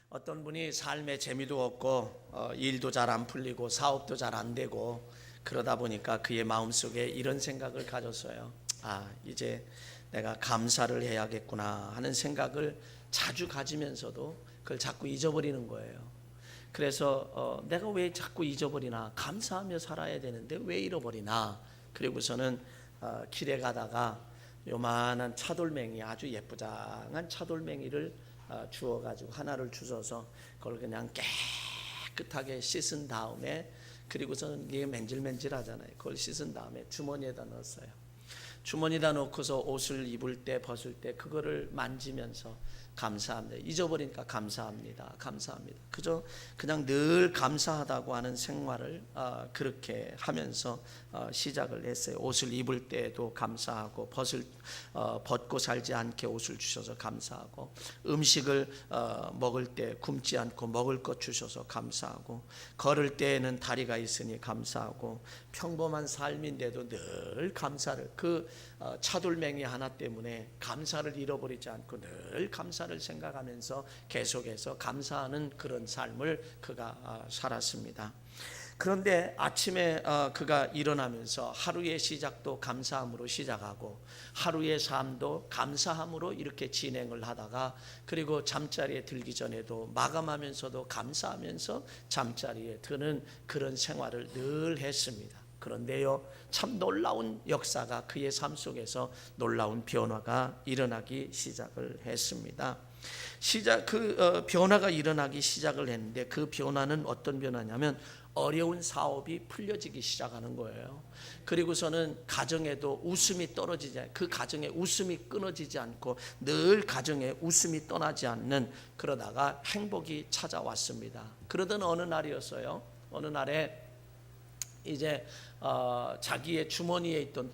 어떤 분이 삶에 재미도 없고 일도 잘 안 풀리고 사업도 잘 안 되고 그러다 보니까 그의 마음속에 이런 생각을 가졌어요. 이제 내가 감사를 해야겠구나 하는 생각을 자주 가지면서도 그걸 자꾸 잊어버리는 거예요. 그래서 내가 왜 자꾸 잊어버리나, 감사하며 살아야 되는데 왜 잃어버리나. 그리고서는 길에 가다가 요만한 차돌맹이, 아주 예쁘장한 차돌맹이를 주워가지고 하나를 주셔서 그걸 그냥 깨끗하게 씻은 다음에, 그리고서는 이게 맨질맨질하잖아요. 그걸 씻은 다음에 주머니에다 넣었어요. 주머니에다 넣고서 옷을 입을 때 벗을 때 그거를 만지면서 감사합니다. 잊어버리니까 감사합니다. 감사합니다. 그냥 늘 감사하다고 하는 생활을 그렇게 하면서 시작을 했어요. 옷을 입을 때에도 감사하고, 벗고 살지 않게 옷을 주셔서 감사하고, 음식을 먹을 때 굶지 않고 먹을 것 주셔서 감사하고, 걸을 때에는 다리가 있으니 감사하고, 평범한 삶인데도 늘 감사를, 차돌맹이 하나 때문에 감사를 잃어버리지 않고 늘 감사를 생각하면서 계속해서 감사하는 그런 삶을 그가 살았습니다. 그런데 아침에 그가 일어나면서 하루의 시작도 감사함으로 시작하고 하루의 삶도 감사함으로 이렇게 진행을 하다가, 그리고 잠자리에 들기 전에도 마감하면서도 감사하면서 잠자리에 드는 그런 생활을 늘 했습니다. 그런데요, 참 놀라운 역사가 그의 삶 속에서, 놀라운 변화가 일어나기 시작을 했습니다. 변화가 일어나기 시작을 했는데, 그 변화는 어떤 변화냐면 어려운 사업이 풀려지기 시작하는 거예요. 그리고서는 가정에도 웃음이 떨어지지 않고, 그 가정에 웃음이 끊어지지 않고 늘 가정에 웃음이 떠나지 않는, 그러다가 행복이 찾아왔습니다. 그러던 어느 날이었어요. 어느 날에 이제 자기의 주머니에 있던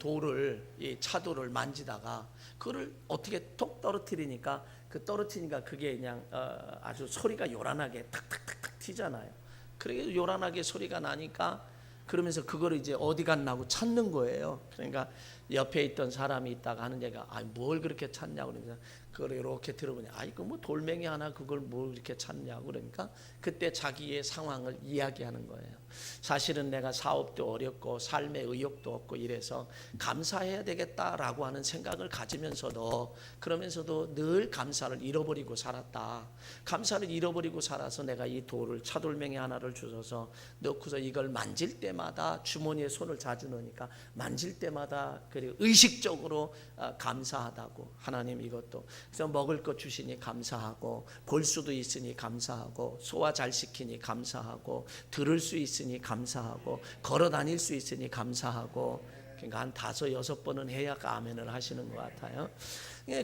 이 차돌을 만지다가 그거를 어떻게 톡 떨어뜨리니까, 그게 그냥 아주 소리가 요란하게 탁탁탁탁 튀잖아요. 그렇게 요란하게 소리가 나니까, 그러면서 그걸 이제 어디 갔나고 찾는 거예요. 그러니까 옆에 있던 사람이 있다가 하는 얘기가, 뭘 그렇게 찾냐고. 그러면서 그걸 이렇게 들어보니, 이거 뭐 돌멩이 하나 그걸 뭘 이렇게 찾냐고. 그러니까 그때 자기의 상황을 이야기하는 거예요. 사실은 내가 사업도 어렵고 삶에 의욕도 없고 이래서 감사해야 되겠다라고 하는 생각을 가지면서도, 그러면서도 늘 감사를 잃어버리고 살았다. 감사를 잃어버리고 살아서 내가 이 차돌맹이 하나를 주셔서 넣고서 이걸 만질 때마다, 주머니에 손을 자주 넣으니까 만질 때마다, 그리고 의식적으로 감사하다고. 하나님 이것도, 그래서 먹을 것 주시니 감사하고, 볼 수도 있으니 감사하고, 소화 잘 시키니 감사하고, 들을 수 있으니 감사하고, 걸어 다닐 수 있으니 감사하고. 그러니까 한 5-6번은 해야 아멘을 하시는 것 같아요.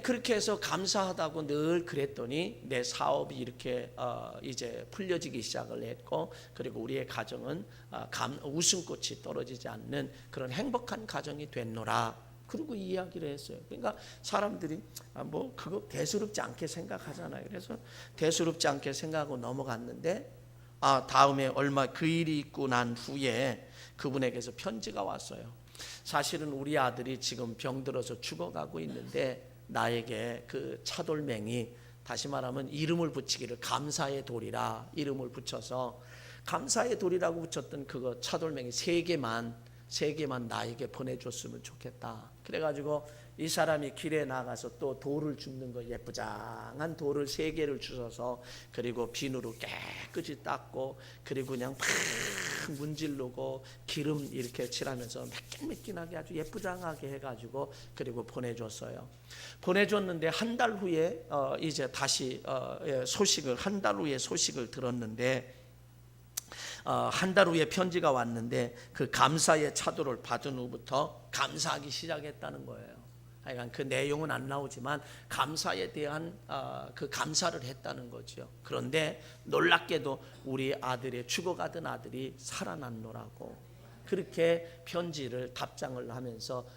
그렇게 해서 감사하다고 늘 그랬더니 내 사업이 이렇게 이제 풀려지기 시작을 했고, 그리고 우리의 가정은 웃음꽃이 떨어지지 않는 그런 행복한 가정이 됐노라. 그리고 이야기를 했어요. 그러니까 사람들이 그거 대수롭지 않게 생각하잖아요. 그래서 대수롭지 않게 생각하고 넘어갔는데, 다음에 그 일이 있고 난 후에 그분에게서 편지가 왔어요. 사실은 우리 아들이 지금 병들어서 죽어가고 있는데, 나에게 그 차돌맹이, 다시 말하면 이름을 붙이기를 감사의 돌이라 이름을 붙여서, 감사의 돌이라고 붙였던 그거 차돌맹이 3개만 나에게 보내줬으면 좋겠다. 그래가지고 이 사람이 길에 나가서 또 돌을 줍는 거, 예쁘장한 돌을 3개를 주셔서, 그리고 비누로 깨끗이 닦고, 그리고 그냥 팍 문지르고 기름 이렇게 칠하면서 매끈매끈하게 아주 예쁘장하게 해가지고, 그리고 보내줬어요. 보내줬는데 한 달 후에 이제 다시 한 달 후에 소식을 들었는데, 한 달 후에 편지가 왔는데, 그 감사의 차도를 받은 후부터 감사하기 시작했다는 거예요. 하여간 그 내용은 안 나오지만 감사에 대한 그 감사를 했다는 거죠. 그런데 놀랍게도 우리 아들의 죽어가던 아들이 살아났노라고, 그렇게 답장을 하면서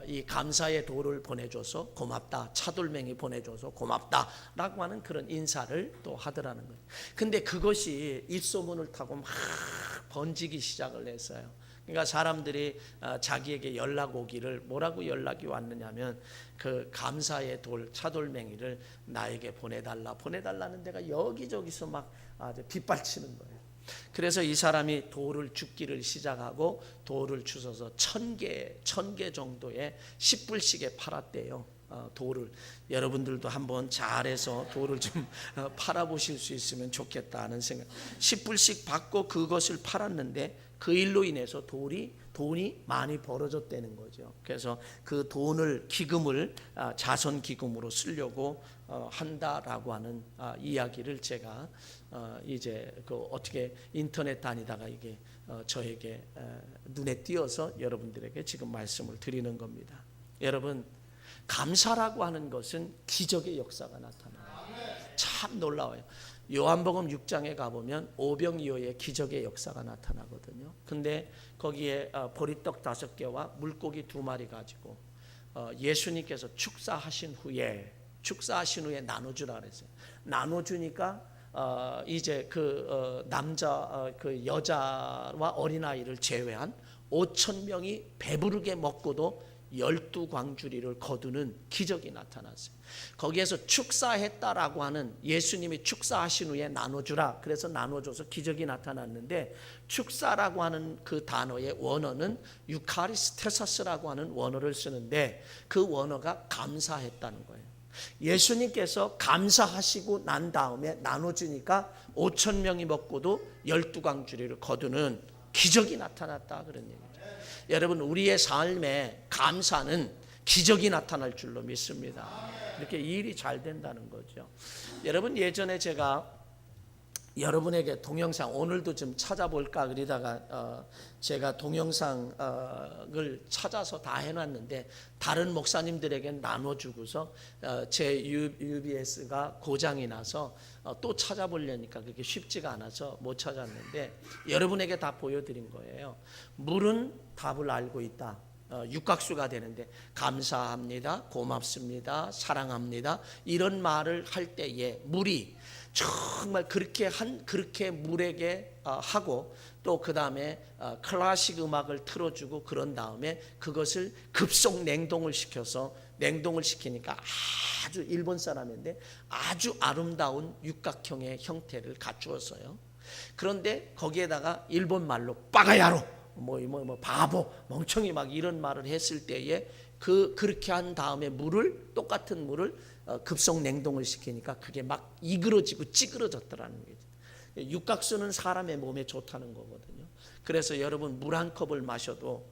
이 감사의 돌을 보내줘서 고맙다, 차돌맹이 보내줘서 고맙다라고 하는 그런 인사를 또 하더라는 거예요. 근데 그것이 입소문을 타고 막 번지기 시작을 했어요. 그러니까 사람들이 자기에게 연락 오기를 뭐라고 연락이 왔느냐면 그 감사의 돌, 차돌맹이를 나에게 보내달라는 데가 여기저기서 막 아주 빗발치는 거예요. 그래서 이 사람이 돌을 줍기를 시작하고 돌을 주워서 1,000개 정도의 10불씩에 팔았대요. 돌을 여러분들도 한번 잘해서 돌을 좀 팔아보실 수 있으면 좋겠다는 생각. 10불씩 받고 그것을 팔았는데 그 일로 인해서 돈이 많이 벌어졌다는 거죠. 그래서 그 돈을 기금을 자선 기금으로 쓰려고 한다라고 하는 이야기를 제가 이제 그 어떻게 인터넷 다니다가 이게 저에게 눈에 띄어서 여러분들에게 지금 말씀을 드리는 겁니다. 여러분, 감사라고 하는 것은 기적의 역사가 나타나요. 참 놀라워요. 요한복음 6장에 가보면 오병이어의 기적의 역사가 나타나거든요. 근데 거기에 보리떡 5개와 물고기 2마리 가지고 예수님께서 축사하신 후에 나눠주라 그랬어요. 나눠주니까 이제 그 남자, 그 여자와 어린아이를 제외한 5,000명이 배부르게 먹고도 12광주리를 거두는 기적이 나타났어요. 거기에서 축사했다라고 하는, 예수님이 축사하신 후에 나눠주라, 그래서 나눠줘서 기적이 나타났는데, 축사라고 하는 그 단어의 원어는 유카리스테사스라고 하는 원어를 쓰는데 그 원어가 감사했다는 거예요. 예수님께서 감사하시고 난 다음에 나눠주니까 5,000명이 먹고도 12광주리를 거두는 기적이 나타났다, 그런 얘기죠. 여러분, 우리의 삶에 감사는 기적이 나타날 줄로 믿습니다. 이렇게 일이 잘 된다는 거죠. 여러분, 예전에 제가 여러분에게 동영상, 오늘도 좀 찾아볼까 그러다가 제가 동영상을 찾아서 다 해놨는데 다른 목사님들에게 나눠주고서 제 UBS가 고장이 나서 또 찾아보려니까 그게 쉽지가 않아서 못 찾았는데 여러분에게 다 보여드린 거예요. 물은 답을 알고 있다. 육각수가 되는데 감사합니다, 고맙습니다, 사랑합니다, 이런 말을 할 때에 물이 정말 그렇게 물에게 하고, 또 그 다음에 클래식 음악을 틀어주고, 그런 다음에 그것을 급속 냉동을 시키니까 아주, 일본 사람인데 아주 아름다운 육각형의 형태를 갖추었어요. 그런데 거기에다가 일본 말로 빠가야로, 바보, 멍청이, 막 이런 말을 했을 때에 그렇게 한 다음에 똑같은 물을 급속 냉동을 시키니까 그게 막 이그러지고 찌그러졌더라는 거죠. 육각수는 사람의 몸에 좋다는 거거든요. 그래서 여러분, 물 한 컵을 마셔도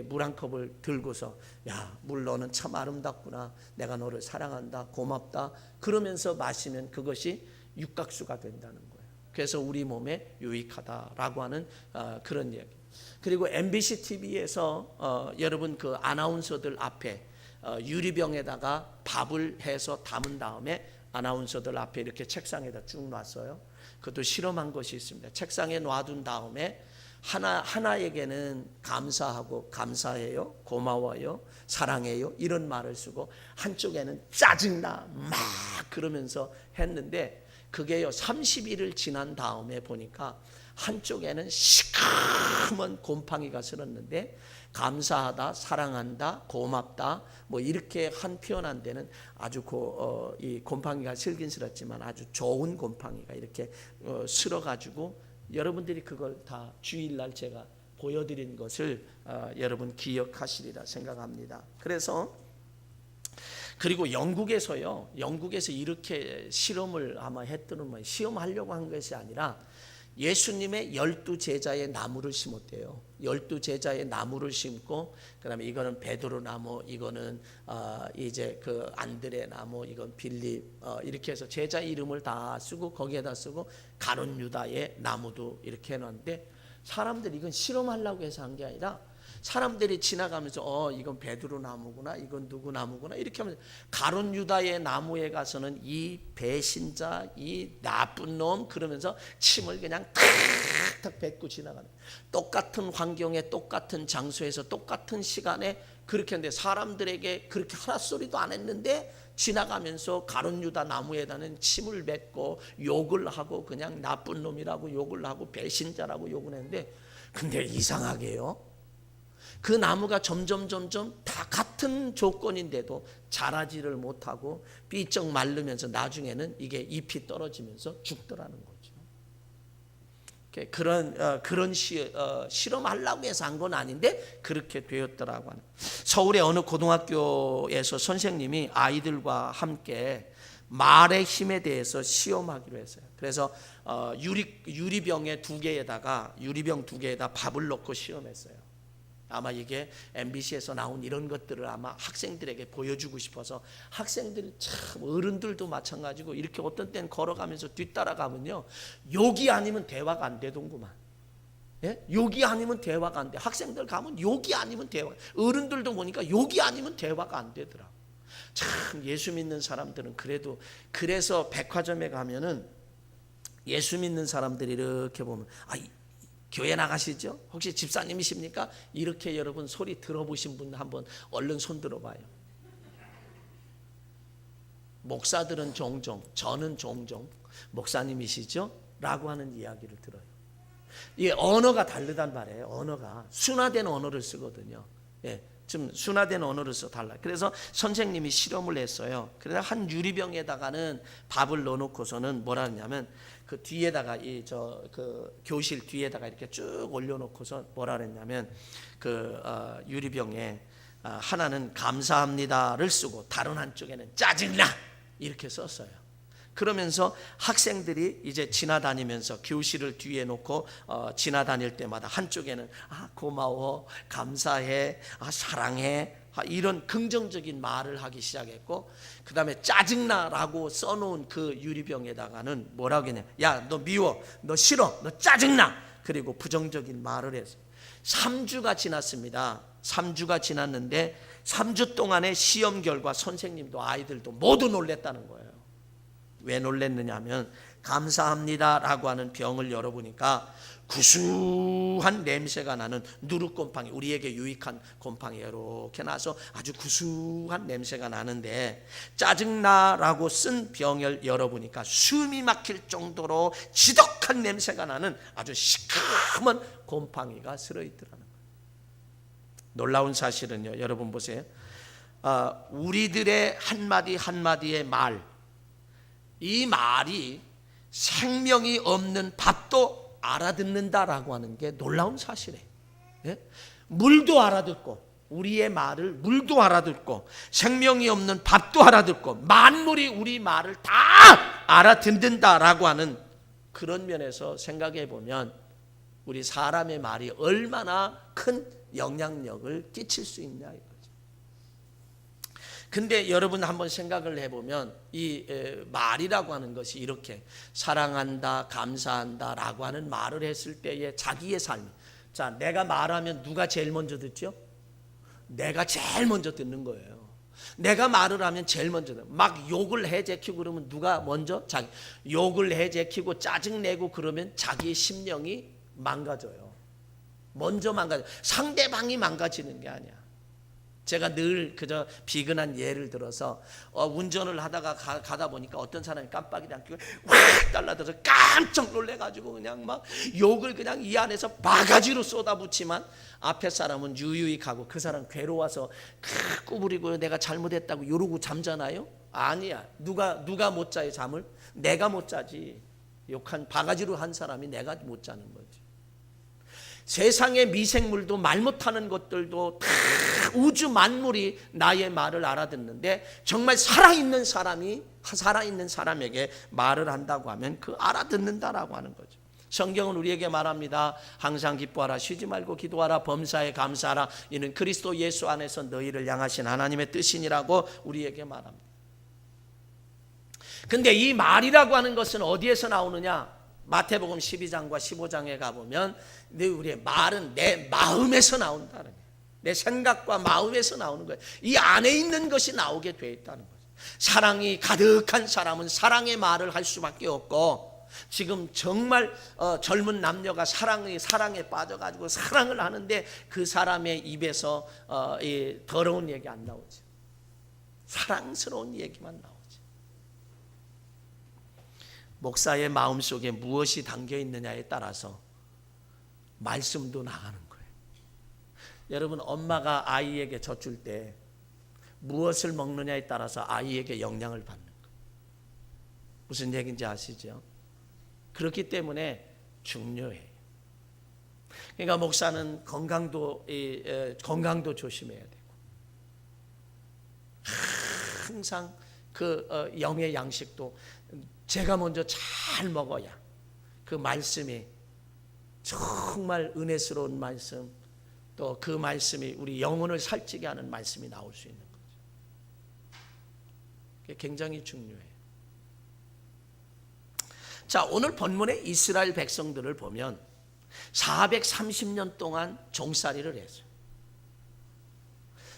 물 한 컵을 들고서, 야, 물 너는 참 아름답구나, 내가 너를 사랑한다, 고맙다, 그러면서 마시면 그것이 육각수가 된다는 거예요. 그래서 우리 몸에 유익하다라고 하는 그런 얘기. 그리고 MBC TV에서 여러분, 그 아나운서들 앞에 유리병에다가 밥을 해서 담은 다음에 아나운서들 앞에 이렇게 책상에다 쭉 놨어요. 그것도 실험한 것이 있습니다. 책상에 놔둔 다음에 하나에게는 감사하고, 감사해요, 고마워요, 사랑해요, 이런 말을 쓰고, 한쪽에는 짜증나 막 그러면서 했는데, 그게요 30일을 지난 다음에 보니까 한쪽에는 시커먼 곰팡이가 슬었는데, 감사하다, 사랑한다, 고맙다, 이렇게 한 표현한 데는 아주 이 곰팡이가 슬긴슬었지만 아주 좋은 곰팡이가 이렇게 슬어가지고, 여러분들이 그걸 다 주일날 제가 보여드린 것을 여러분 기억하시리라 생각합니다. 그리고 영국에서 이렇게 실험을 아마 했더니, 시험하려고 한 것이 아니라 예수님의 12제자의 나무를 심었대요. 12제자의 나무를 심고, 그다음에 이거는 베드로 나무, 이거는 이제 그 안드레 나무, 이건 빌립, 이렇게 해서 제자 이름을 다 쓰고, 거기에다 쓰고, 가룟 유다의 나무도 이렇게 해놨는데, 사람들이 이건 실험하려고 해서 한 게 아니라 사람들이 지나가면서 이건 베드로 나무구나, 이건 누구 나무구나, 이렇게 하면서 가룟 유다의 나무에 가서는 이 배신자, 이 나쁜 놈, 그러면서 침을 그냥 탁탁 뱉고 지나가는, 똑같은 환경에, 똑같은 장소에서, 똑같은 시간에 그렇게 했는데, 사람들에게 그렇게 하나소리도 안 했는데 지나가면서 가룟 유다 나무에다는 침을 뱉고 욕을 하고, 그냥 나쁜 놈이라고 욕을 하고, 배신자라고 욕을 했는데, 근데 이상하게요, 그 나무가 점점 다 같은 조건인데도 자라지를 못하고 삐쩍 마르면서 나중에는 이게 잎이 떨어지면서 죽더라는 거죠. 그런 실험하려고 해서 한 건 아닌데 그렇게 되었더라고 하는. 서울의 어느 고등학교에서 선생님이 아이들과 함께 말의 힘에 대해서 시험하기로 했어요. 그래서 유리병 두 개에다 밥을 넣고 시험했어요. 아마 이게 MBC에서 나온 이런 것들을 아마 학생들에게 보여주고 싶어서, 학생들이 참, 어른들도 마찬가지고 이렇게 어떤 때는 걸어가면서 뒤따라가면요, 욕이 아니면 대화가 안 되던구만. 예? 욕이 아니면 대화가 안 돼. 학생들 가면 욕이 아니면 대화, 어른들도 보니까 욕이 아니면 대화가 안 되더라. 참, 예수 믿는 사람들은 그래서 백화점에 가면은 예수 믿는 사람들이 이렇게 보면, 교회 나가시죠? 혹시 집사님이십니까? 이렇게 여러분 소리 들어보신 분 한번 얼른 손 들어봐요. 목사들은 종종, 저는 종종 목사님이시죠? 라고 하는 이야기를 들어요. 이게 언어가 다르단 말이에요. 언어가 순화된 언어를 쓰거든요. 예, 좀 순화된 언어를 써 달라. 그래서 선생님이 실험을 했어요. 그래서 한 유리병에다가는 밥을 넣어놓고서는 뭐라 했냐면, 그 뒤에다가 그 교실 뒤에다가 이렇게 쭉 올려놓고서 뭐라 그랬냐면, 유리병에 하나는 감사합니다를 쓰고 다른 한쪽에는 짜증나 이렇게 썼어요. 그러면서 학생들이 이제 지나다니면서 교실을 뒤에 놓고 지나다닐 때마다 한쪽에는 고마워, 감사해, 사랑해, 이런 긍정적인 말을 하기 시작했고, 그 다음에 짜증나라고 써놓은 그 유리병에다가는 뭐라고 했냐, 야, 너 미워, 너 싫어, 너 짜증나, 그리고 부정적인 말을 했어요. 3주가 지났습니다. 3주가 지났는데 3주 동안의 시험 결과 선생님도 아이들도 모두 놀랬다는 거예요. 왜 놀랬느냐 하면, 감사합니다라고 하는 병을 열어보니까 구수한 냄새가 나는 누룩곰팡이, 우리에게 유익한 곰팡이 이렇게 나서 아주 구수한 냄새가 나는데, 짜증나라고 쓴 병을 열어보니까 숨이 막힐 정도로 지독한 냄새가 나는 아주 시커먼 곰팡이가 슬어있더라는 거예요. 놀라운 사실은요, 여러분 보세요. 우리들의 한마디 한마디의 말, 이 말이 생명이 없는 밥도 알아듣는다라고 하는 게 놀라운 사실이에요. 예? 물도 알아듣고, 우리의 말을 물도 알아듣고, 생명이 없는 밥도 알아듣고, 만물이 우리 말을 다 알아듣는다라고 하는 그런 면에서 생각해 보면, 우리 사람의 말이 얼마나 큰 영향력을 끼칠 수 있냐 이거죠. 근데 여러분 한번 생각을 해보면, 이 말이라고 하는 것이 이렇게 사랑한다, 감사한다 라고 하는 말을 했을 때의 자기의 삶, 자, 내가 말하면 누가 제일 먼저 듣죠? 내가 제일 먼저 듣는 거예요. 내가 말을 하면 제일 먼저 듣는, 막 욕을 해제키고 그러면 누가 먼저? 자기. 욕을 해제키고 짜증내고 그러면 자기의 심령이 망가져요. 먼저 망가져. 상대방이 망가지는 게 아니야. 제가 늘 그저 비근한 예를 들어서 운전을 하다가 가다 보니까 어떤 사람이 깜빡이를 안 켜고 확 달라들어서 깜짝 놀래가지고 그냥 막 욕을 그냥 이 안에서 바가지로 쏟아붓지만, 앞에 사람은 유유히 가고 그 사람 괴로워서 꾸부리고 내가 잘못했다고 이러고 잠자나요? 아니야. 누가 못 자요 잠을? 내가 못 자지. 욕한 바가지로 한 사람이 내가 못 자는 거지. 세상의 미생물도 말 못하는 것들도 다 우주 만물이 나의 말을 알아듣는데, 정말 살아있는 사람에게 말을 한다고 하면 그 알아듣는다라고 하는 거죠. 성경은 우리에게 말합니다. 항상 기뻐하라, 쉬지 말고 기도하라, 범사에 감사하라, 이는 그리스도 예수 안에서 너희를 향하신 하나님의 뜻이니라고 우리에게 말합니다. 근데 이 말이라고 하는 것은 어디에서 나오느냐? 마태복음 12장과 15장에 가보면 우리의 말은 내 마음에서 나온다는 거예요. 내 생각과 마음에서 나오는 거예요. 이 안에 있는 것이 나오게 돼 있다는 거죠. 사랑이 가득한 사람은 사랑의 말을 할 수밖에 없고, 지금 정말 젊은 남녀가 사랑에 빠져가지고 사랑을 하는데 그 사람의 입에서 이 더러운 얘기 안 나오지. 사랑스러운 얘기만 나오지. 목사의 마음속에 무엇이 담겨 있느냐에 따라서 말씀도 나가는 거예요. 여러분, 엄마가 아이에게 젖줄 때 무엇을 먹느냐에 따라서 아이에게 영향을 받는 거예요. 무슨 얘기인지 아시죠? 그렇기 때문에 중요해요. 그러니까 목사는 건강도 조심해야 되고, 항상 그 영의 양식도 제가 먼저 잘 먹어야 그 말씀이 정말 은혜스러운 말씀, 또 그 말씀이 우리 영혼을 살찌게 하는 말씀이 나올 수 있는 거죠. 그게 굉장히 중요해요. 자, 오늘 본문의 이스라엘 백성들을 보면 430년 동안 종살이를 했어요.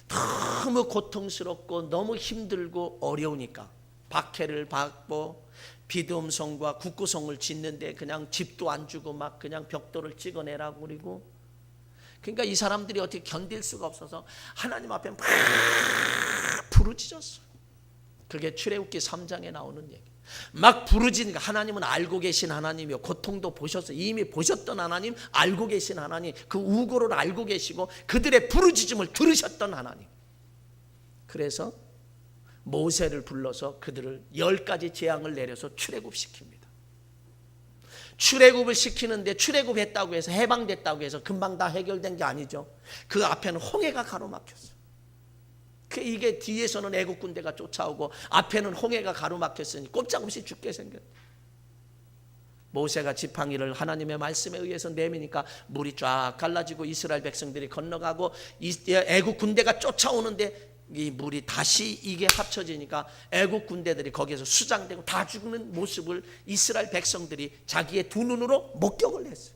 너무 고통스럽고 너무 힘들고 어려우니까 박해를 받고 비듬성과 국구성을 짓는데 그냥 집도 안 주고 막 그냥 벽돌을 찍어내라고 그러고, 그러니까 이 사람들이 어떻게 견딜 수가 없어서 하나님 앞에 막 부르짖었어요. 그게 출애굽기 3장에 나오는 얘기. 막 부르짖으니까 하나님은 알고 계신 하나님이요, 고통도 보셨어요. 이미 보셨던 하나님, 알고 계신 하나님, 그 우고를 알고 계시고 그들의 부르짖음을 들으셨던 하나님. 그래서 모세를 불러서 그들을 10가지 재앙을 내려서 출애굽시킵니다. 출애굽을 시키는데 출애굽했다고 해서 해방됐다고 해서 금방 다 해결된 게 아니죠. 그 앞에는 홍해가 가로막혔어요. 이게 뒤에서는 애국 군대가 쫓아오고 앞에는 홍해가 가로막혔으니 꼼짝없이 죽게 생겼어요. 모세가 지팡이를 하나님의 말씀에 의해서 내미니까 물이 쫙 갈라지고 이스라엘 백성들이 건너가고 애국 군대가 쫓아오는데 이 물이 다시 이게 합쳐지니까 애국 군대들이 거기에서 수장되고 다 죽는 모습을 이스라엘 백성들이 자기의 두 눈으로 목격을 했어요.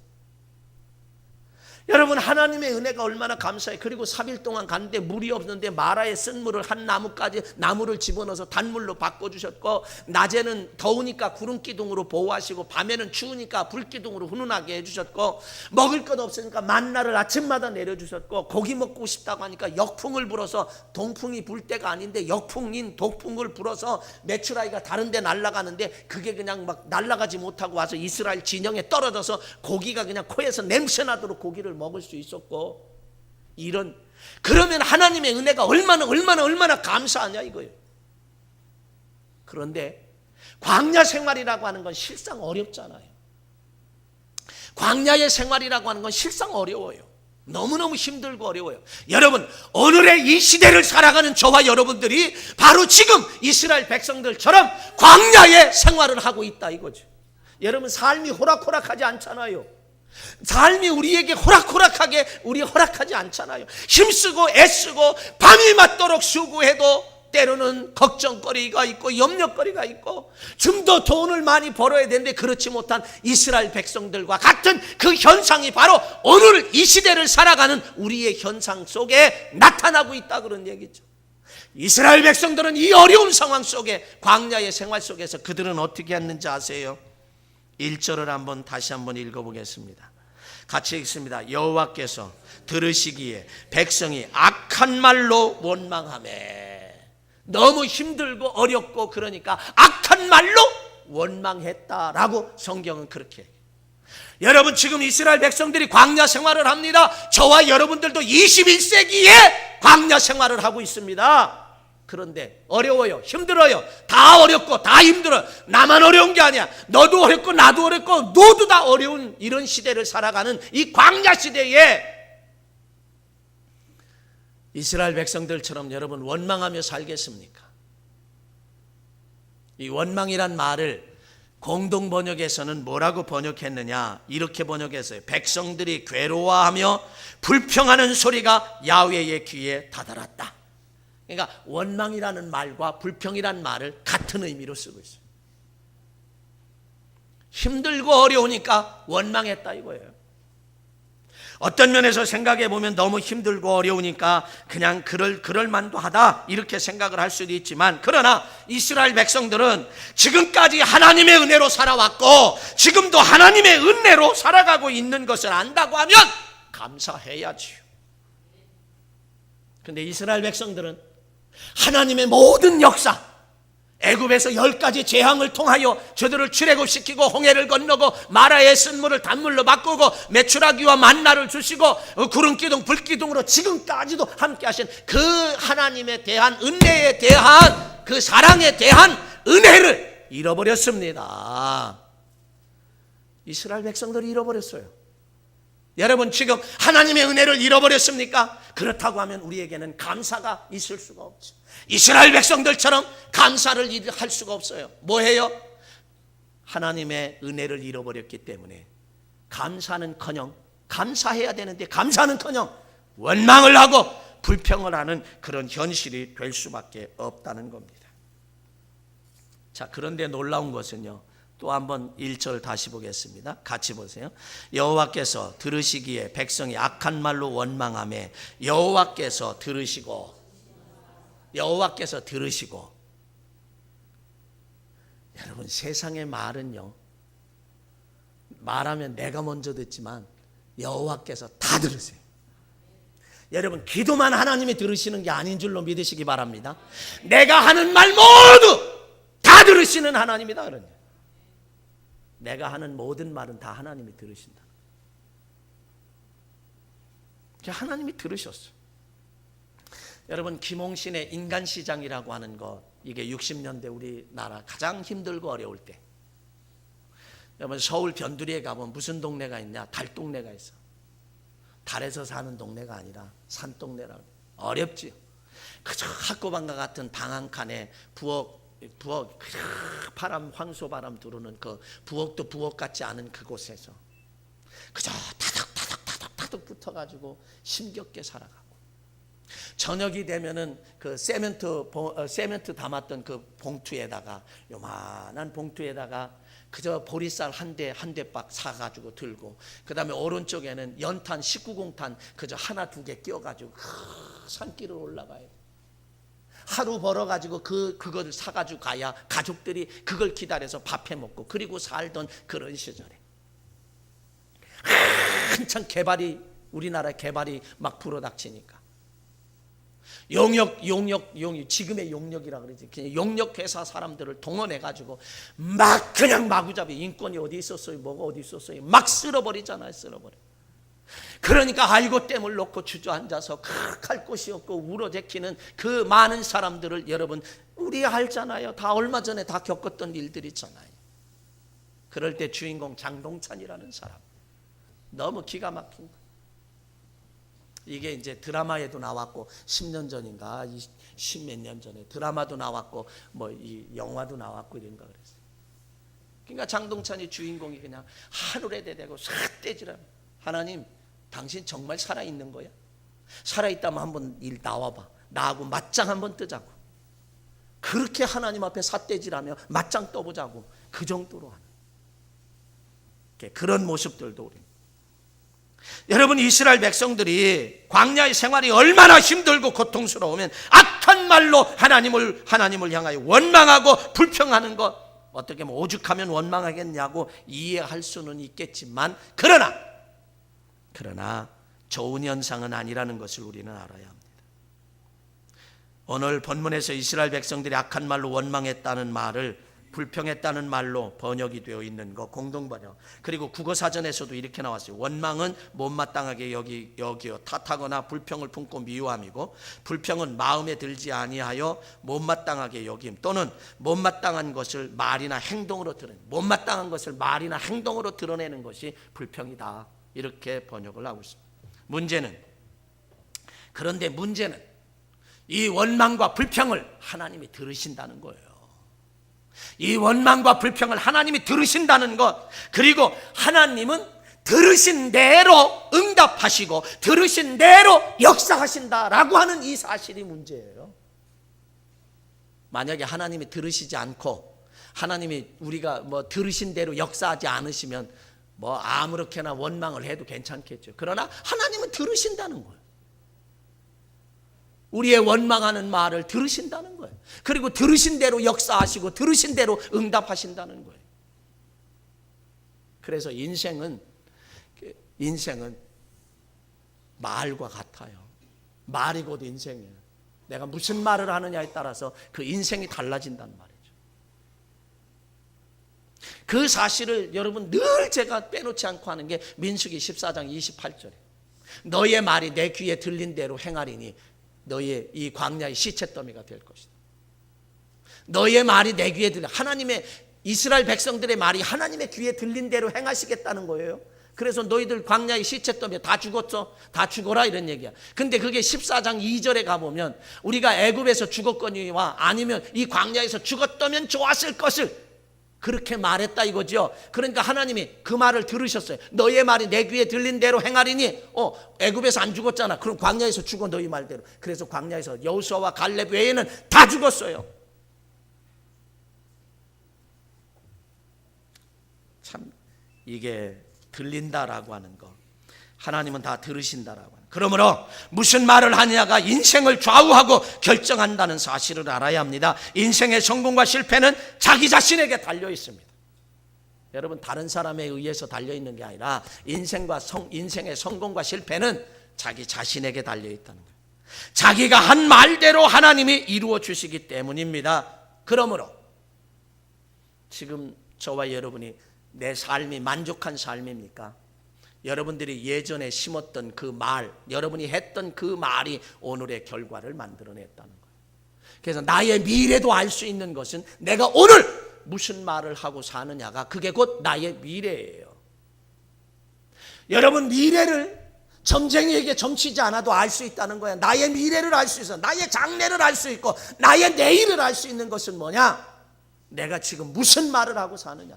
여러분, 하나님의 은혜가 얼마나 감사해요. 그리고 3일 동안 갔는데 물이 없는데 마라의 쓴물을 한 나무를 집어넣어서 단물로 바꿔주셨고, 낮에는 더우니까 구름기둥으로 보호하시고 밤에는 추우니까 불기둥으로 훈훈하게 해주셨고, 먹을 것 없으니까 만나를 아침마다 내려주셨고, 고기 먹고 싶다고 하니까 역풍을 불어서, 동풍이 불 때가 아닌데 역풍인 독풍을 불어서 메추라기가 다른 데 날아가는데 그게 그냥 막 날아가지 못하고 와서 이스라엘 진영에 떨어져서 고기가 그냥 코에서 냄새나도록 고기를 먹을 수 있었고, 그러면 하나님의 은혜가 얼마나 감사하냐 이거예요. 그런데 광야 생활이라고 하는 건 실상 어렵잖아요. 광야의 생활이라고 하는 건 실상 어려워요. 너무너무 힘들고 어려워요. 여러분, 오늘의 이 시대를 살아가는 저와 여러분들이 바로 지금 이스라엘 백성들처럼 광야의 생활을 하고 있다 이거죠. 여러분, 삶이 호락호락하지 않잖아요. 삶이 우리에게 호락호락하게 허락하지 않잖아요. 힘쓰고 애쓰고 밤이 맞도록 수고해도 때로는 걱정거리가 있고 염려거리가 있고 좀 더 돈을 많이 벌어야 되는데 그렇지 못한 이스라엘 백성들과 같은 그 현상이 바로 오늘 이 시대를 살아가는 우리의 현상 속에 나타나고 있다, 그런 얘기죠. 이스라엘 백성들은 이 어려운 상황 속에, 광야의 생활 속에서 그들은 어떻게 했는지 아세요? 1절을 다시 한번 읽어보겠습니다. 같이 읽습니다. 여호와께서 들으시기에 백성이 악한 말로 원망하매. 너무 힘들고 어렵고 그러니까 악한 말로 원망했다라고 성경은 그렇게 해요. 여러분, 지금 이스라엘 백성들이 광야 생활을 합니다. 저와 여러분들도 21세기에 광야 생활을 하고 있습니다. 그런데 어려워요. 힘들어요. 다 어렵고 다 힘들어요. 나만 어려운 게 아니야. 너도 어렵고 나도 어렵고 모두 다 어려운 이런 시대를 살아가는 이 광야 시대에 이스라엘 백성들처럼 여러분 원망하며 살겠습니까? 이 원망이란 말을 공동 번역에서는 뭐라고 번역했느냐? 이렇게 번역했어요. 백성들이 괴로워하며 불평하는 소리가 야훼의 귀에 다다랐다. 그러니까 원망이라는 말과 불평이라는 말을 같은 의미로 쓰고 있어요. 힘들고 어려우니까 원망했다 이거예요. 어떤 면에서 생각해 보면 너무 힘들고 어려우니까 그냥 그럴 만도 하다 이렇게 생각을 할 수도 있지만, 그러나 이스라엘 백성들은 지금까지 하나님의 은혜로 살아왔고 지금도 하나님의 은혜로 살아가고 있는 것을 안다고 하면 감사해야지요. 그런데 이스라엘 백성들은 하나님의 모든 역사, 애굽에서 10가지 재앙을 통하여 저들을 출애굽시키고 홍해를 건너고 마라의 쓴물을 단물로 바꾸고 메추라기와 만나를 주시고 구름 기둥 불 기둥으로 지금까지도 함께 하신 그 하나님에 대한 은혜에 대한 그 사랑에 대한 은혜를 잃어버렸습니다. 이스라엘 백성들이 잃어버렸어요. 여러분, 지금 하나님의 은혜를 잃어버렸습니까? 그렇다고 하면 우리에게는 감사가 있을 수가 없죠. 이스라엘 백성들처럼 감사를 할 수가 없어요. 뭐예요? 하나님의 은혜를 잃어버렸기 때문에 감사는커녕, 감사해야 되는데 감사는커녕 원망을 하고 불평을 하는 그런 현실이 될 수밖에 없다는 겁니다. 자, 그런데 놀라운 것은요, 또 한번 1절 다시 보겠습니다. 같이 보세요. 여호와께서 들으시기에 백성이 악한 말로 원망하며 여호와께서 들으시고 여러분, 세상의 말은요, 말하면 내가 먼저 듣지만 여호와께서 다 들으세요. 여러분, 기도만 하나님이 들으시는 게 아닌 줄로 믿으시기 바랍니다. 내가 하는 말 모두 다 들으시는 하나님이다. 그러냐, 내가 하는 모든 말은 다 하나님이 들으신다. 하나님이 들으셨어. 여러분, 김홍신의 인간시장이라고 하는 것, 이게 60년대 우리나라 가장 힘들고 어려울 때, 여러분, 서울 변두리에 가보면 무슨 동네가 있냐? 달동네가 있어. 달에서 사는 동네가 아니라 산동네라고. 어렵지요. 그저 학고방과 같은 방 한 칸에 부엌 바람, 황소바람 들어오는 그 부엌도 부엌 같지 않은 그곳에서 그저 타덕 붙어가지고 힘겹게 살아가고, 저녁이 되면은 그 세멘트 담았던 그 봉투에다가, 요만한 봉투에다가 그저 보리쌀 한 대박 사가지고 들고, 그 다음에 오른쪽에는 연탄 19공탄 그저 하나 두 개 끼워가지고 산길을 올라가야 돼. 하루 벌어가지고 그걸 사가지고 가야 가족들이 그걸 기다려서 밥해 먹고, 그리고 살던 그런 시절에 한참 우리나라 개발이 막 불어닥치니까 용역, 지금의 용역이라 그러지, 그냥 용역회사 사람들을 동원해가지고 막 그냥 마구잡이, 인권이 어디 있었어요, 뭐가 어디 있었어요, 막 쓸어버리잖아요. 그러니까 알고 댐을 놓고 주저앉아서 갈 곳이 없고 울어제키는 그 많은 사람들을, 여러분, 우리 알잖아요. 다 얼마 전에 다 겪었던 일들 있잖아요. 그럴 때 주인공 장동찬이라는 사람, 너무 기가 막힌 거예요. 이게 이제 드라마에도 나왔고, 10년 전인가 10몇 년 전에 드라마도 나왔고 뭐 이 영화도 나왔고 이런가 그랬어요. 그러니까 장동찬이 주인공이 그냥 하늘에 대대고 싹 떼지라, 하나님 당신 정말 살아있는 거야? 살아있다면 한번 일 나와봐, 나하고 맞짱 한번 뜨자고. 그렇게 하나님 앞에 삿대질하며 맞짱 떠보자고, 그 정도로 하는 그런 모습들도 우리, 여러분, 이스라엘 백성들이 광야의 생활이 얼마나 힘들고 고통스러우면 악한 말로 하나님을 향하여 원망하고 불평하는 것, 어떻게 뭐 오죽하면 원망하겠냐고 이해할 수는 있겠지만, 그러나 좋은 현상은 아니라는 것을 우리는 알아야 합니다. 오늘 본문에서 이스라엘 백성들이 악한 말로 원망했다는 말을 불평했다는 말로 번역이 되어 있는 거, 공동번역. 그리고 국어사전에서도 이렇게 나왔어요. 원망은 못마땅하게 여기어 탓하거나 불평을 품고 미워함이고, 불평은 마음에 들지 아니하여 못마땅하게 여김, 또는 못마땅한 것을 말이나 행동으로 드러내는 것이 불평이다. 이렇게 번역을 하고 있습니다. 그런데 문제는 이 원망과 불평을 하나님이 들으신다는 거예요. 이 원망과 불평을 하나님이 들으신다는 것, 그리고 하나님은 들으신 대로 응답하시고 들으신 대로 역사하신다라고 하는 이 사실이 문제예요. 만약에 하나님이 들으시지 않고 하나님이 우리가 뭐 들으신 대로 역사하지 않으시면 뭐 아무렇게나 원망을 해도 괜찮겠죠. 그러나 하나님은 들으신다는 거예요. 우리의 원망하는 말을 들으신다는 거예요. 그리고 들으신 대로 역사하시고 들으신 대로 응답하신다는 거예요. 그래서 인생은 말과 같아요. 말이 곧 인생이에요. 내가 무슨 말을 하느냐에 따라서 그 인생이 달라진단 말이죠. 그 사실을 여러분 늘 제가 빼놓지 않고 하는 게 민수기 14장 28절에 너의 말이 내 귀에 들린 대로 행하리니 너의 이 광야의 시체더미가 될 것이다. 너의 말이 내 귀에 들려, 하나님의 이스라엘 백성들의 말이 하나님의 귀에 들린 대로 행하시겠다는 거예요. 그래서 너희들 광야의 시체더미에 다 죽었어, 다 죽어라 이런 얘기야. 근데 그게 14장 2절에 가보면 우리가 애굽에서 죽었거니와 아니면 이 광야에서 죽었다면 좋았을 것을 그렇게 말했다 이거죠. 그러니까 하나님이 그 말을 들으셨어요. 너의 말이 내 귀에 들린 대로 행하리니 애굽에서 안 죽었잖아. 그럼 광야에서 죽어 너희 말대로. 그래서 광야에서 여호수아와 갈렙 외에는 다 죽었어요. 참 이게 들린다라고 하는 거, 하나님은 다 들으신다라고 하는. 그러므로 무슨 말을 하느냐가 인생을 좌우하고 결정한다는 사실을 알아야 합니다. 인생의 성공과 실패는 자기 자신에게 달려 있습니다. 여러분, 다른 사람에 의해서 달려 있는 게 아니라 인생의 성공과 실패는 자기 자신에게 달려 있다는 거예요. 자기가 한 말대로 하나님이 이루어 주시기 때문입니다. 그러므로 지금 저와 여러분이 내 삶이 만족한 삶입니까? 여러분들이 예전에 심었던 그 말, 여러분이 했던 그 말이 오늘의 결과를 만들어냈다는 거예요. 그래서 나의 미래도 알 수 있는 것은 내가 오늘 무슨 말을 하고 사느냐가 그게 곧 나의 미래예요. 여러분, 미래를 점쟁이에게 점치지 않아도 알 수 있다는 거야. 나의 미래를 알 수 있어. 나의 장래를 알 수 있고 나의 내일을 알 수 있는 것은 뭐냐? 내가 지금 무슨 말을 하고 사느냐.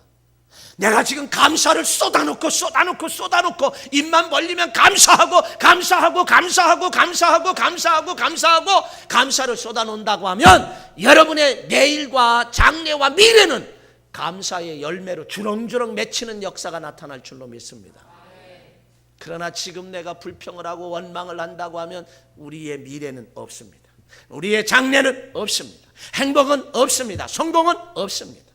내가 지금 감사를 쏟아놓고 입만 벌리면 감사하고 감사를 쏟아놓는다고 하면 여러분의 내일과 장래와 미래는 감사의 열매로 주렁주렁 맺히는 역사가 나타날 줄로 믿습니다. 그러나 지금 내가 불평을 하고 원망을 한다고 하면 우리의 미래는 없습니다. 우리의 장래는 없습니다. 행복은 없습니다. 성공은 없습니다.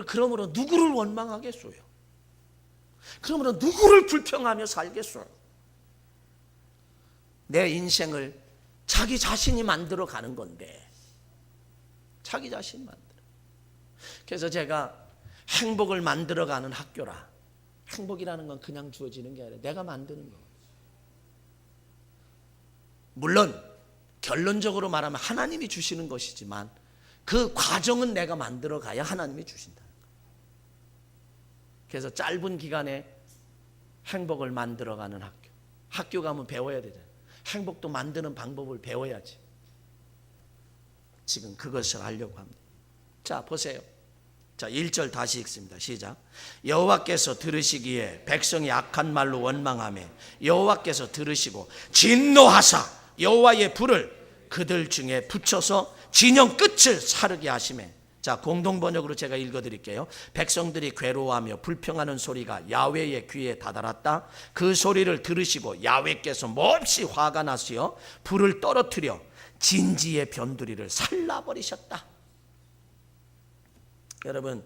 그러므로 누구를 원망하겠어요? 그러므로 누구를 불평하며 살겠어요? 내 인생을 자기 자신이 만들어 가는 건데, 자기 자신이 만들어. 그래서 제가 행복을 만들어 가는 학교라. 행복이라는 건 그냥 주어지는 게 아니라 내가 만드는 거. 물론 결론적으로 말하면 하나님이 주시는 것이지만 그 과정은 내가 만들어 가야 하나님이 주신다는 거예요. 그래서 짧은 기간에 행복을 만들어 가는 학교 가면 배워야 되잖아요. 행복도 만드는 방법을 배워야지. 지금 그것을 하려고 합니다. 자, 보세요. 자, 1절 다시 읽습니다. 시작. 여호와께서 들으시기에 백성이 악한 말로 원망하며 여호와께서 들으시고 진노하사 여호와의 불을 그들 중에 붙여서 진영 끝을 사르게 하시매. 자, 공동번역으로 제가 읽어드릴게요. 백성들이 괴로워하며 불평하는 소리가 야훼의 귀에 다다랐다. 그 소리를 들으시고 야훼께서 몹시 화가 나시어 불을 떨어뜨려 진지의 변두리를 살라버리셨다. 여러분,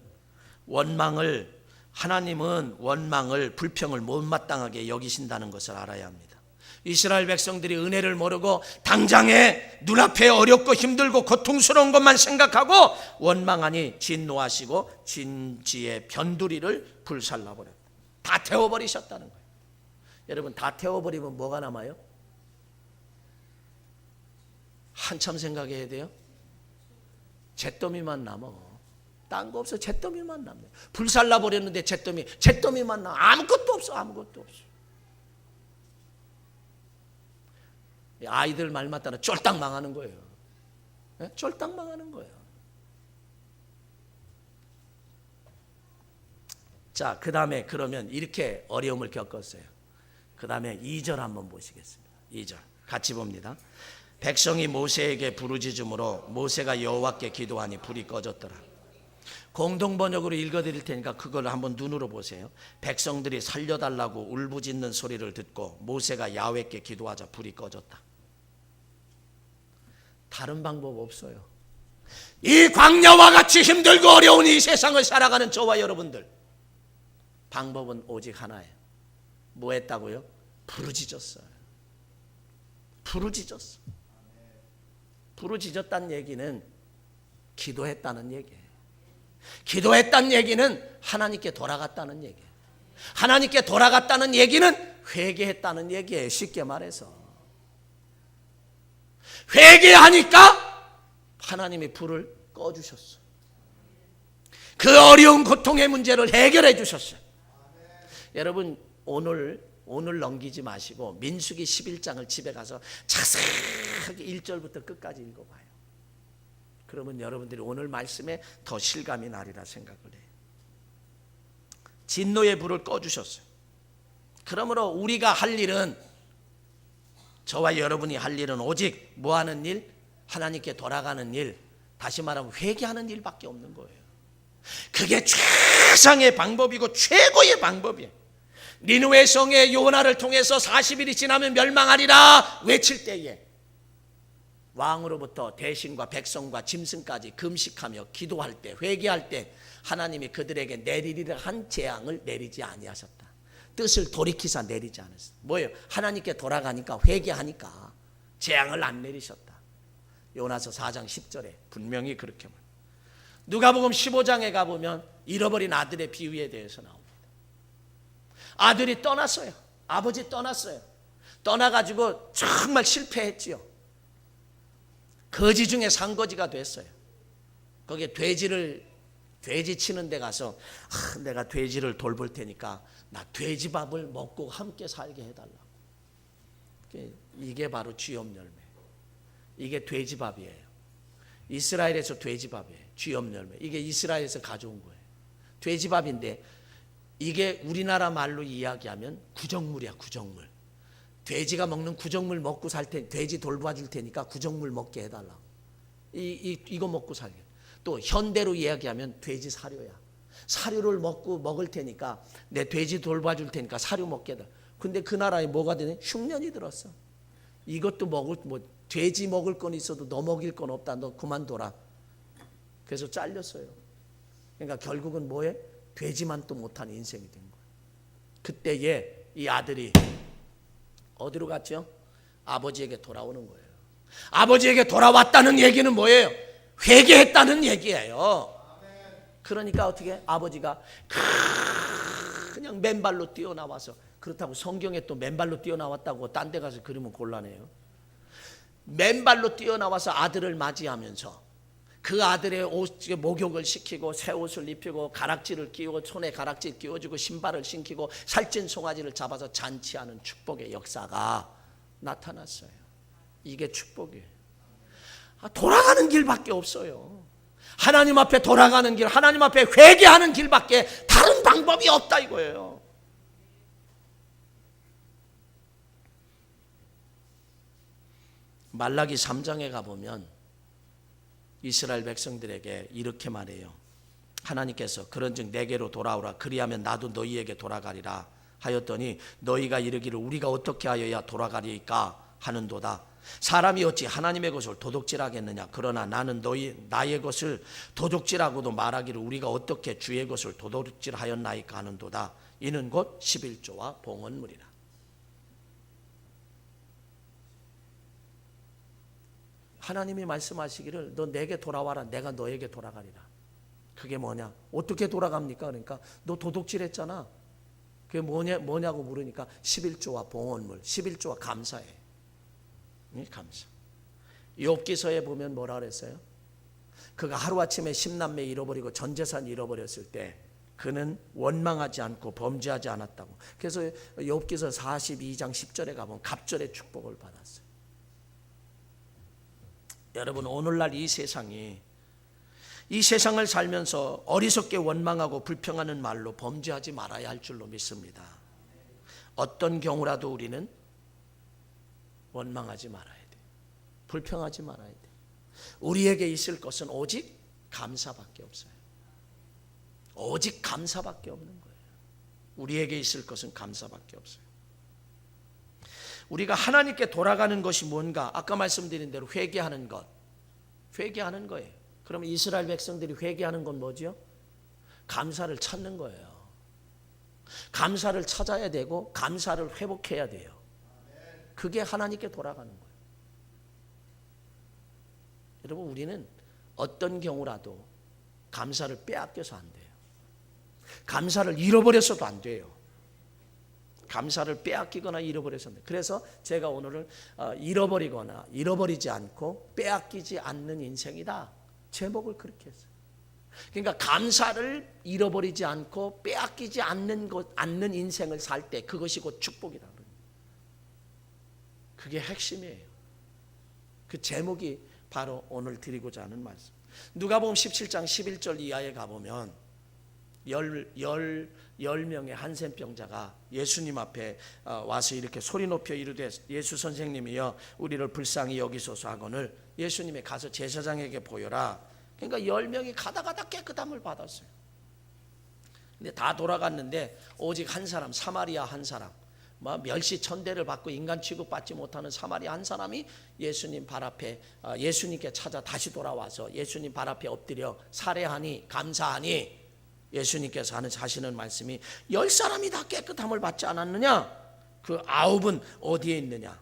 하나님은 원망을, 불평을 못마땅하게 여기신다는 것을 알아야 합니다. 이스라엘 백성들이 은혜를 모르고 당장에 눈앞에 어렵고 힘들고 고통스러운 것만 생각하고 원망하니 진노하시고 진지의 변두리를 불살라버렸다. 다 태워버리셨다는 거예요. 여러분, 다 태워버리면 뭐가 남아요? 한참 생각해야 돼요. 잿더미만 남아. 딴 거 없어. 잿더미만 남아. 불살라버렸는데 잿더미만 남아. 아무것도 없어. 아이들 말 맞다나 쫄딱 망하는 거예요. 쫄딱 망하는 거예요. 자, 그 다음에 그러면 이렇게 어려움을 겪었어요. 그 다음에 2절 한번 보시겠습니다. 2절 같이 봅니다. 백성이 모세에게 부르짖음으로 모세가 여호와께 기도하니 불이 꺼졌더라. 공동번역으로 읽어드릴 테니까 그걸 한번 눈으로 보세요. 백성들이 살려달라고 울부짖는 소리를 듣고 모세가 야훼께 기도하자 불이 꺼졌다. 다른 방법 없어요. 이 광야와 같이 힘들고 어려운 이 세상을 살아가는 저와 여러분들, 방법은 오직 하나예요. 뭐 했다고요? 부르짖었어요. 부르짖었다는 얘기는 기도했다는 얘기예요. 기도했다는 얘기는 하나님께 돌아갔다는 얘기예요. 하나님께 돌아갔다는 얘기는 회개했다는 얘기예요. 쉽게 말해서 회개하니까 하나님이 불을 꺼주셨어요. 그 어려운 고통의 문제를 해결해 주셨어요. 여러분 오늘 넘기지 마시고 민수기 11장을 집에 가서 자세하게 1절부터 끝까지 읽어봐요. 그러면 여러분들이 오늘 말씀에 더 실감이 나리라 생각을 해요. 진노의 불을 꺼주셨어요. 그러므로 우리가 할 일은, 저와 여러분이 할 일은 오직 뭐 하는 일? 하나님께 돌아가는 일, 다시 말하면 회개하는 일밖에 없는 거예요. 그게 최상의 방법이고 최고의 방법이에요. 니느웨 성의 요나를 통해서 40일이 지나면 멸망하리라 외칠 때에 왕으로부터 대신과 백성과 짐승까지 금식하며 기도할 때, 회개할 때 하나님이 그들에게 내리리라 한 재앙을 내리지 아니하셨다. 뜻을 돌이키사 내리지 않았어요. 뭐예요? 하나님께 돌아가니까, 회개하니까 재앙을 안 내리셨다. 요나서 4장 10절에 분명히 그렇게 말합니다. 누가복음 15장에 가보면 잃어버린 아들의 비유에 대해서 나옵니다. 아들이 떠났어요. 아버지 떠났어요. 떠나가지고 정말 실패했지요. 거지 중에 상거지가 됐어요. 거기에 돼지 치는 데 가서 내가 돼지를 돌볼 테니까 나 돼지밥을 먹고 함께 살게 해달라고. 이게 바로 쥐염 열매. 이게 돼지밥이에요. 이스라엘에서 돼지밥이에요. 쥐염 열매. 이게 이스라엘에서 가져온 거예요. 돼지밥인데 이게 우리나라 말로 이야기하면 구정물이야, 구정물. 돼지가 먹는 구정물 먹고 살 테, 돼지 돌봐줄 테니까 구정물 먹게 해달라고. 이거 먹고 살게. 또 현대로 이야기하면 돼지 사료야. 사료를 먹을 테니까, 내 돼지 돌봐줄 테니까 사료 먹게 해달라. 근데 그 나라에 뭐가 되냐? 흉년이 들었어. 이것도 돼지 먹을 건 있어도 너 먹일 건 없다. 너 그만둬라. 그래서 잘렸어요. 그러니까 결국은 뭐해? 돼지만 또 못한 인생이 된 거예요. 그때에 이 아들이 어디로 갔죠? 아버지에게 돌아오는 거예요. 아버지에게 돌아왔다는 얘기는 뭐예요? 회개했다는 얘기예요. 그러니까 어떻게? 아버지가 그냥 맨발로 뛰어나와서, 그렇다고 성경에 또 맨발로 뛰어나왔다고 딴 데 가서 그러면 곤란해요. 맨발로 뛰어나와서 아들을 맞이하면서 그 아들의 목욕을 시키고 새 옷을 입히고 가락지를 끼우고 손에 가락지 끼워주고 신발을 신기고 살찐 송아지를 잡아서 잔치하는 축복의 역사가 나타났어요. 이게 축복이에요. 돌아가는 길밖에 없어요. 하나님 앞에 돌아가는 길, 하나님 앞에 회개하는 길밖에 다른 방법이 없다 이거예요. 말라기 3장에 가보면 이스라엘 백성들에게 이렇게 말해요. 하나님께서 그런즉 내게로 돌아오라. 그리하면 나도 너희에게 돌아가리라 하였더니 너희가 이르기를 우리가 어떻게 하여야 돌아가리까 하는도다. 사람이 어찌 하나님의 것을 도둑질하겠느냐. 그러나 나는 나의 것을 도둑질하고도 말하기를 우리가 어떻게 주의 것을 도둑질하였나이까 하는도다. 이는 곧 11조와 봉헌물이라. 하나님이 말씀하시기를 너 내게 돌아와라. 내가 너에게 돌아가리라. 그게 뭐냐? 어떻게 돌아갑니까? 그러니까 너 도둑질했잖아. 그게 뭐냐고 물으니까 11조와 봉헌물, 11조와 감사해. 감사. 욥기서에 보면 뭐라 그랬어요? 그가 하루아침에 10남매 잃어버리고 전 재산 잃어버렸을 때 그는 원망하지 않고 범죄하지 않았다고. 그래서 욥기서 42장 10절에 가보면 갑절의 축복을 받았어요. 여러분 오늘날 이 세상을 살면서 어리석게 원망하고 불평하는 말로 범죄하지 말아야 할 줄로 믿습니다. 어떤 경우라도 우리는 원망하지 말아야 돼. 불평하지 말아야 돼. 우리에게 있을 것은 오직 감사밖에 없어요. 오직 감사밖에 없는 거예요. 우리에게 있을 것은 감사밖에 없어요. 우리가 하나님께 돌아가는 것이 뭔가? 아까 말씀드린 대로 회개하는 것. 회개하는 거예요. 그러면 이스라엘 백성들이 회개하는 건 뭐죠? 감사를 찾는 거예요. 감사를 찾아야 되고 감사를 회복해야 돼요. 그게 하나님께 돌아가는 거예요. 여러분, 우리는 어떤 경우라도 감사를 빼앗겨서 안 돼요. 감사를 잃어버려서도 안 돼요. 감사를 빼앗기거나 잃어버려서는. 그래서 제가 오늘은 잃어버리거나 잃어버리지 않고 빼앗기지 않는 인생이다, 제목을 그렇게 했어요. 그러니까 감사를 잃어버리지 않고 빼앗기지 않는 인생을 살 때 그것이 곧 축복이다. 그게 핵심이에요. 그 제목이 바로 오늘 드리고자 하는 말씀. 누가복음 17장 11절 이하에 가보면 10명의 한센병자가 예수님 앞에 와서 이렇게 소리 높여 이르되 예수 선생님이여 우리를 불쌍히 여기소서 하거늘 예수님이 가서 제사장에게 보여라. 그러니까 10명이 가다 깨끗함을 받았어요. 근데 다 돌아갔는데 오직 한 사람, 사마리아 한 사람, 멸시 천대를 받고 인간 취급받지 못하는 사마리아 한 사람이 예수님 발 앞에 예수님께 찾아 다시 돌아와서 예수님 발 앞에 엎드려 살해하니 감사하니 예수님께서 하시는 말씀이 10사람이 다 깨끗함을 받지 않았느냐? 그 9은 어디에 있느냐?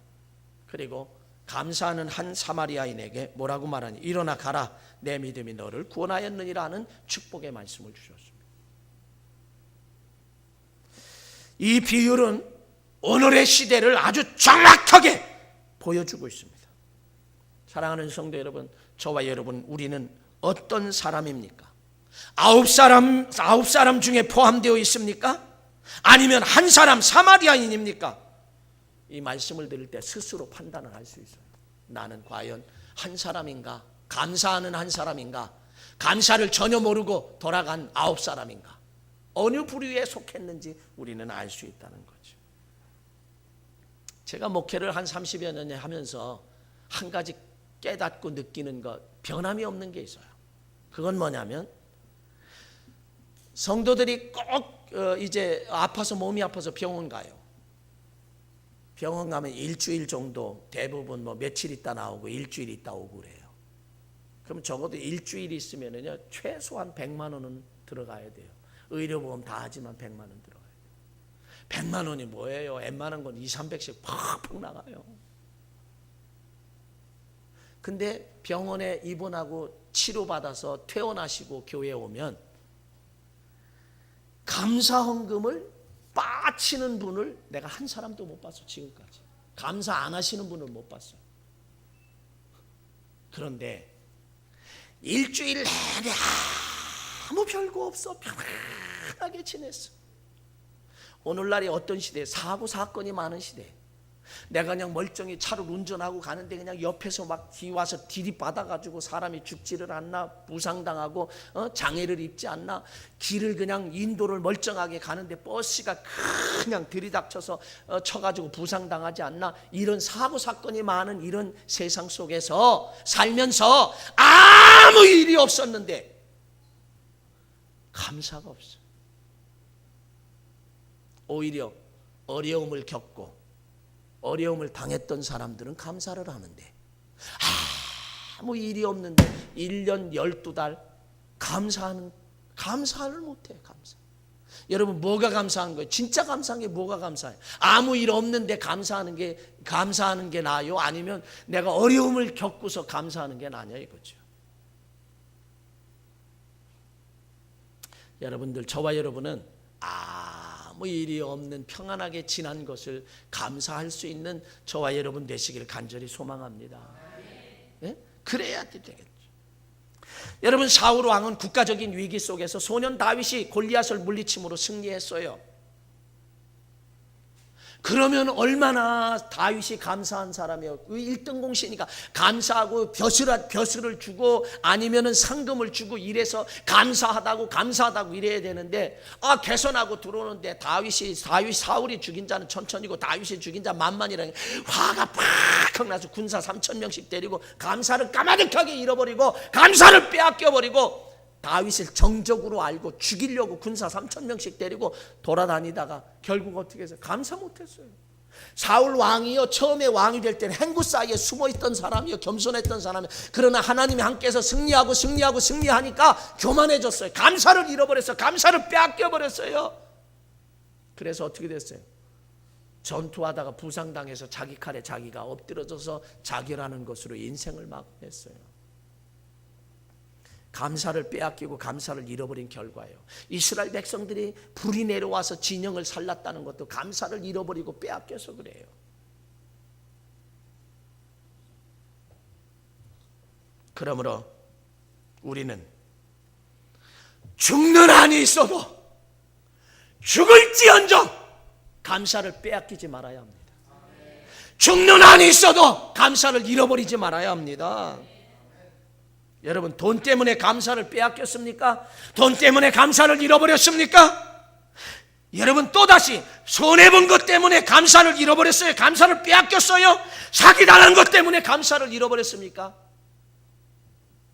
그리고 감사하는 한 사마리아인에게 뭐라고 말하니? 일어나 가라, 내 믿음이 너를 구원하였느니라 하는 축복의 말씀을 주셨습니다. 이 비율은 오늘의 시대를 아주 정확하게 보여주고 있습니다. 사랑하는 성도 여러분, 저와 여러분, 우리는 어떤 사람입니까? 9사람 중에 포함되어 있습니까? 아니면 한 사람 사마리아인입니까? 이 말씀을 들을 때 스스로 판단을 할 수 있어요. 나는 과연 한 사람인가? 감사하는 한 사람인가? 감사를 전혀 모르고 돌아간 9사람인가? 어느 부류에 속했는지 우리는 알 수 있다는 거죠. 제가 목회를 한 30여 년 하면서 한 가지 깨닫고 느끼는 것, 변함이 없는 게 있어요. 그건 뭐냐면 성도들이 꼭 이제 몸이 아파서 병원 가요. 병원 가면 일주일 정도, 대부분 며칠 있다 나오고 일주일 있다 오고 그래요. 그럼 적어도 일주일 있으면은요 최소한 100만 원은 들어가야 돼요. 의료보험 다 하지만 100만 원 들어가요. 100만 원이 뭐예요? 웬만한 건 200~300씩 팍팍 나가요. 근데 병원에 입원하고 치료받아서 퇴원하시고 교회에 오면 감사헌금을 빠치는 분을 내가 한 사람도 못 봤어. 지금까지 감사 안 하시는 분을 못 봤어요. 그런데 일주일 내내 아무 별거 없어 편안하게 지냈어. 오늘날이 어떤 시대에 사고 사건이 많은 시대에 내가 그냥 멀쩡히 차를 운전하고 가는데 그냥 옆에서 막 와서 들이받아가지고 사람이 죽지를 않나, 부상당하고 장애를 입지 않나, 길을 그냥 인도를 멀쩡하게 가는데 버스가 그냥 들이닥쳐서 쳐가지고 부상당하지 않나, 이런 사고 사건이 많은 이런 세상 속에서 살면서 아무 일이 없었는데 감사가 없어. 오히려 어려움을 겪고 어려움을 당했던 사람들은 감사를 하는데 아무 일이 없는데 1년 12달 감사를 못해. 감사. 여러분, 뭐가 감사한 거예요? 진짜 감사한 게 뭐가 감사해요? 아무 일 없는데 감사하는 게 나아요? 아니면 내가 어려움을 겪고서 감사하는 게 나냐 이거죠. 여러분들, 저와 여러분은 아무 일이 없는 평안하게 지난 것을 감사할 수 있는 저와 여러분 되시기를 간절히 소망합니다. 네? 그래야 되겠죠. 여러분, 사울 왕은 국가적인 위기 속에서 소년 다윗이 골리앗을 물리침으로 승리했어요. 그러면 얼마나 다윗이 감사한 사람이에요. 1등 공신이니까 감사하고 벼슬을 주고 아니면은 상금을 주고 이래서 감사하다고 이래야 되는데, 개선하고 들어오는데 사울이 죽인 자는 천천이고 다윗이 죽인 자 만만이라는 화가 팍 나서 군사 3,000명씩 때리고 감사를 까마득하게 잃어버리고 감사를 빼앗겨버리고 다윗을 정적으로 알고 죽이려고 군사 3,000명씩 데리고 돌아다니다가 결국 어떻게 했어요? 감사 못했어요. 사울 왕이요, 처음에 왕이 될 때는 행구 사이에 숨어있던 사람이요, 겸손했던 사람이요. 그러나 하나님이 함께해서 승리하니까 교만해졌어요. 감사를 잃어버렸어요. 감사를 빼앗겨버렸어요. 그래서 어떻게 됐어요? 전투하다가 부상당해서 자기 칼에 자기가 엎드려져서 자결하는 것으로 인생을 막 했어요. 감사를 빼앗기고 감사를 잃어버린 결과예요. 이스라엘 백성들이 불이 내려와서 진영을 살랐다는 것도 감사를 잃어버리고 빼앗겨서 그래요. 그러므로 우리는 죽는 한이 있어도 죽을지언정 감사를 빼앗기지 말아야 합니다. 죽는 한이 있어도 감사를 잃어버리지 말아야 합니다. 여러분, 돈 때문에 감사를 빼앗겼습니까? 돈 때문에 감사를 잃어버렸습니까? 여러분, 또다시 손해본 것 때문에 감사를 잃어버렸어요? 감사를 빼앗겼어요? 사기당한 것 때문에 감사를 잃어버렸습니까?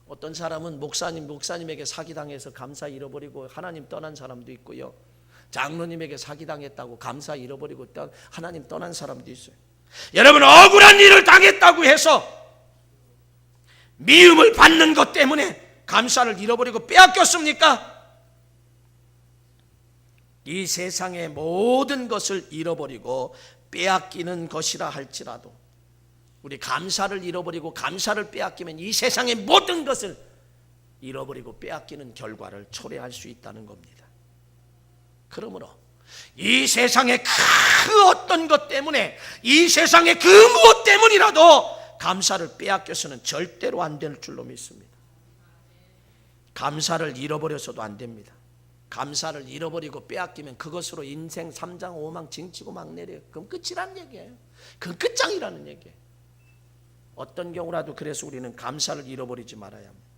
어떤 사람은 목사님에게 사기당해서 감사 잃어버리고 하나님 떠난 사람도 있고요. 장로님에게 사기당했다고 감사 잃어버리고 하나님 떠난 사람도 있어요. 여러분, 억울한 일을 당했다고 해서 미움을 받는 것 때문에 감사를 잃어버리고 빼앗겼습니까? 이 세상의 모든 것을 잃어버리고 빼앗기는 것이라 할지라도 우리 감사를 잃어버리고 감사를 빼앗기면 이 세상의 모든 것을 잃어버리고 빼앗기는 결과를 초래할 수 있다는 겁니다. 그러므로 이 세상의 그 어떤 것 때문에, 이 세상의 그 무엇 때문이라도 감사를 빼앗겨서는 절대로 안 될 줄로 믿습니다. 감사를 잃어버려서도 안 됩니다. 감사를 잃어버리고 빼앗기면 그것으로 인생 3장 5망 징치고 막 내려요. 그럼 끝이라는 얘기예요. 그건 끝장이라는 얘기예요. 어떤 경우라도 그래서 우리는 감사를 잃어버리지 말아야 합니다.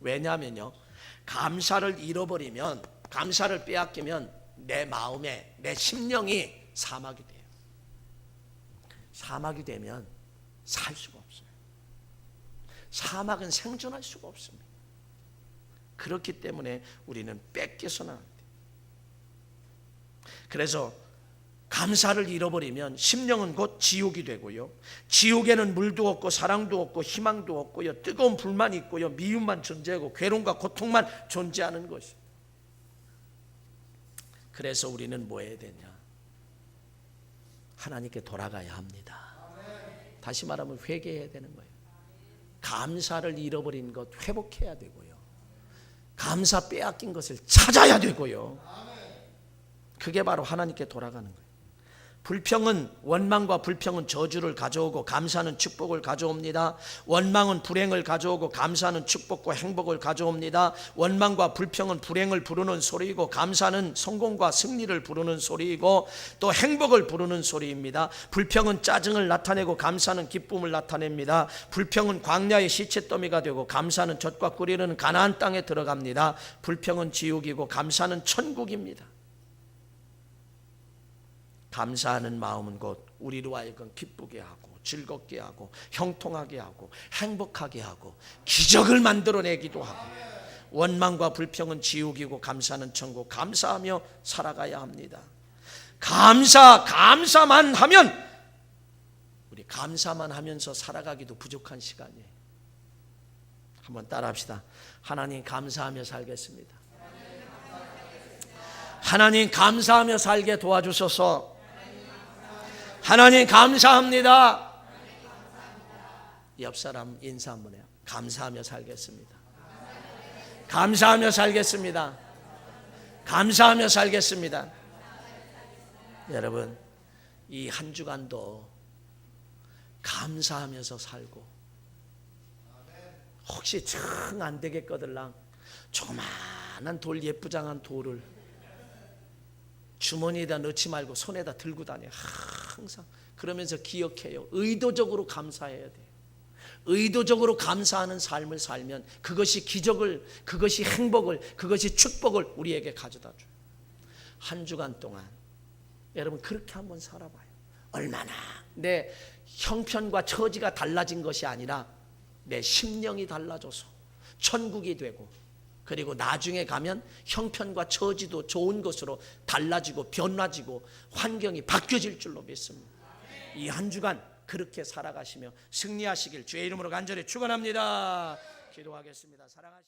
왜냐하면요, 감사를 잃어버리면, 감사를 빼앗기면 내 마음에, 내 심령이 사막이 돼요. 사막이 되면 살 수가 없어요. 사막은 생존할 수가 없습니다. 그렇기 때문에 우리는 뺏겨서는 안 돼요. 그래서 감사를 잃어버리면 심령은 곧 지옥이 되고요, 지옥에는 물도 없고 사랑도 없고 희망도 없고요, 뜨거운 불만 있고요, 미움만 존재하고 괴로움과 고통만 존재하는 것이에요. 그래서 우리는 뭐 해야 되냐? 하나님께 돌아가야 합니다. 다시 말하면 회개해야 되는 거예요. 감사를 잃어버린 것 회복해야 되고요, 감사 빼앗긴 것을 찾아야 되고요. 그게 바로 하나님께 돌아가는 거예요. 불평은, 원망과 불평은 저주를 가져오고 감사는 축복을 가져옵니다. 원망은 불행을 가져오고 감사는 축복과 행복을 가져옵니다. 원망과 불평은 불행을 부르는 소리이고 감사는 성공과 승리를 부르는 소리이고 또 행복을 부르는 소리입니다. 불평은 짜증을 나타내고 감사는 기쁨을 나타냅니다. 불평은 광야의 시체더미가 되고 감사는 젖과 꿀이르는 가나안 땅에 들어갑니다. 불평은 지옥이고 감사는 천국입니다. 감사하는 마음은 곧 우리로 하여금 기쁘게 하고 즐겁게 하고 형통하게 하고 행복하게 하고 기적을 만들어내기도 하고, 원망과 불평은 지옥이고 감사는 천국. 감사하며 살아가야 합니다. 감사만 하면, 우리 감사만 하면서 살아가기도 부족한 시간이에요. 한번 따라합시다. 하나님 감사하며 살겠습니다. 하나님 감사하며 살게 도와주셔서. 하나님 감사합니다. 옆 사람 인사 한번 해요. 감사하며 살겠습니다. 감사하며 살겠습니다. 감사하며 살겠습니다. 여러분, 이 한 주간도 감사하면서 살고, 혹시 정 안 되겠거들랑 조그마한 돌, 예쁘장한 돌을 주머니에다 넣지 말고 손에다 들고 다녀요. 항상. 그러면서 기억해요. 의도적으로 감사해야 돼요. 의도적으로 감사하는 삶을 살면 그것이 기적을, 그것이 행복을, 그것이 축복을 우리에게 가져다 줘요. 한 주간 동안 여러분 그렇게 한번 살아봐요. 얼마나 내 형편과 처지가 달라진 것이 아니라 내 심령이 달라져서 천국이 되고, 그리고 나중에 가면 형편과 처지도 좋은 것으로 달라지고 변화지고 환경이 바뀌어질 줄로 믿습니다. 이 한 주간 그렇게 살아가시며 승리하시길 주의 이름으로 간절히 축원합니다. 기도하겠습니다. 사랑하시